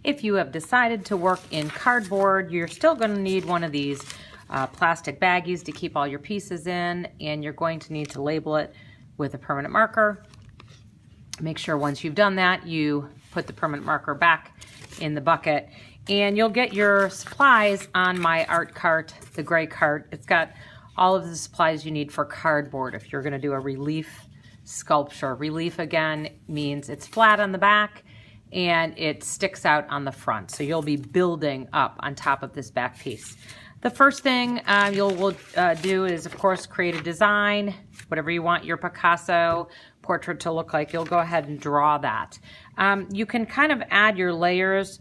If you have decided to work in cardboard, you're still going to need one of these plastic baggies to keep all your pieces in, and you're going to need to label it with a permanent marker. Make sure once you've done that, you put the permanent marker back in the bucket, and you'll get your supplies on my art cart, the gray cart. It's got all of the supplies you need for cardboard if you're going to do a relief sculpture. Relief, again, means it's flat on the back and it sticks out on the front. So you'll be building up on top of this back piece. The first thing you'll do is, of course, create a design, whatever you want your Picasso portrait to look like. You'll go ahead and draw that. You can kind of add your layers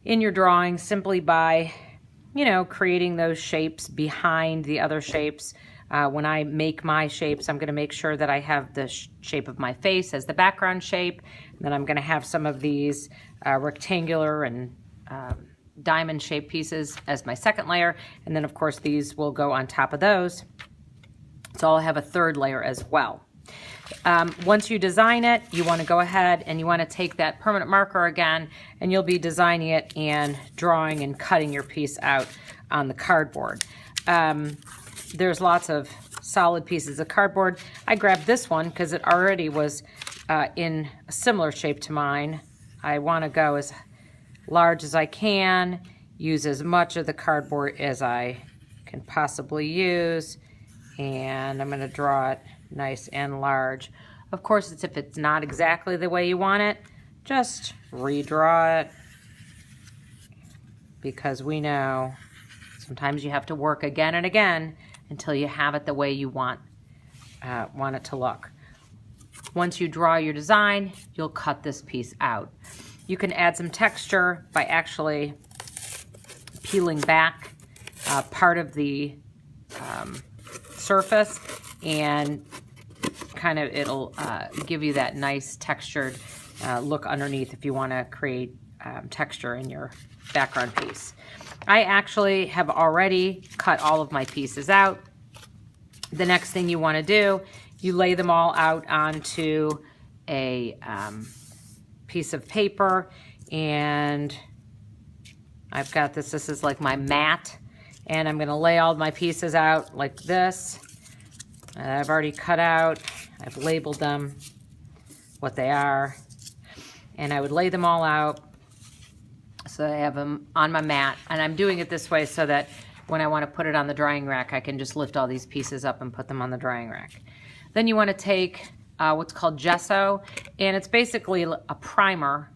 in your drawing simply by, you know, creating those shapes behind the other shapes. When I make my shapes, I'm going to make sure that I have the shape of my face as the background shape. And then I'm going to have some of these rectangular and diamond shaped pieces as my second layer. And then, of course, these will go on top of those. So I'll have a third layer as well. Once you design it, you want to go ahead and you want to take that permanent marker again, and you'll be designing it and drawing and cutting your piece out on the cardboard. There's lots of solid pieces of cardboard. I grabbed this one because it already was in a similar shape to mine. I want to go as large as I can, use as much of the cardboard as I can possibly use, and I'm going to draw it nice and large. Of course, if it's not exactly the way you want it, just redraw it, because we know sometimes you have to work again and again until you have it the way you want it to look. Once you draw your design, you'll cut this piece out. You can add some texture by actually peeling back part of the surface, and kind of it'll give you that nice textured look underneath if you want to create texture in your background piece. I actually have already cut all of my pieces out. The next thing you want to do, you lay them all out onto a piece of paper, and I've got this is like my mat, and I'm going to lay all my pieces out like this. I've already cut out, I've labeled them what they are, and I would lay them all out so I have them on my mat. And I'm doing it this way so that when I want to put it on the drying rack, I can just lift all these pieces up and put them on the drying rack. Then you want to take what's called gesso, and it's basically a primer.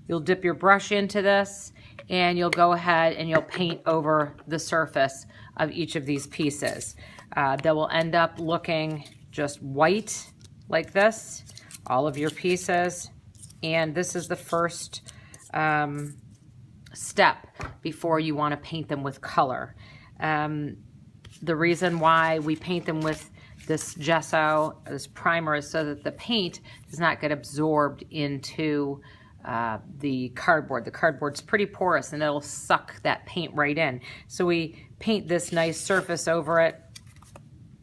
You'll dip your brush into this, and you'll go ahead and you'll paint over the surface of each of these pieces. They will end up looking just white like this, all of your pieces. And this is the first step before you want to paint them with color. The reason why we paint them with this gesso, this primer, is so that the paint does not get absorbed into the cardboard. The cardboard's pretty porous and it'll suck that paint right in. So we paint this nice surface over it.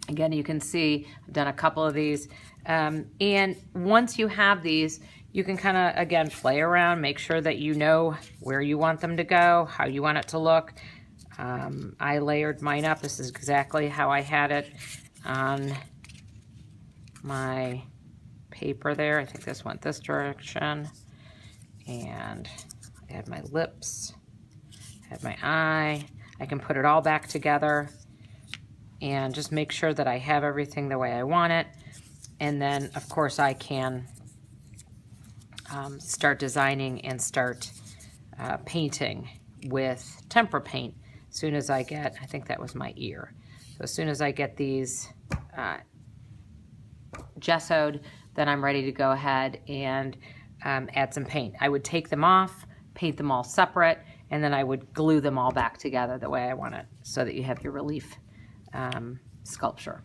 Again, you can see I've done a couple of these. And once you have these, you can kind of, again, play around, make sure that you know where you want them to go, how you want it to look. I layered mine up. This is exactly how I had it on my paper there. I think this went this direction. And I had my lips, I had my eye. I can put it all back together and just make sure that I have everything the way I want it. And then, of course, I can start designing and start painting with tempera paint as soon as I get, I think that was my ear. So as soon as I get these gessoed, then I'm ready to go ahead and add some paint. I would take them off, paint them all separate, and then I would glue them all back together the way I want it so that you have your relief sculpture.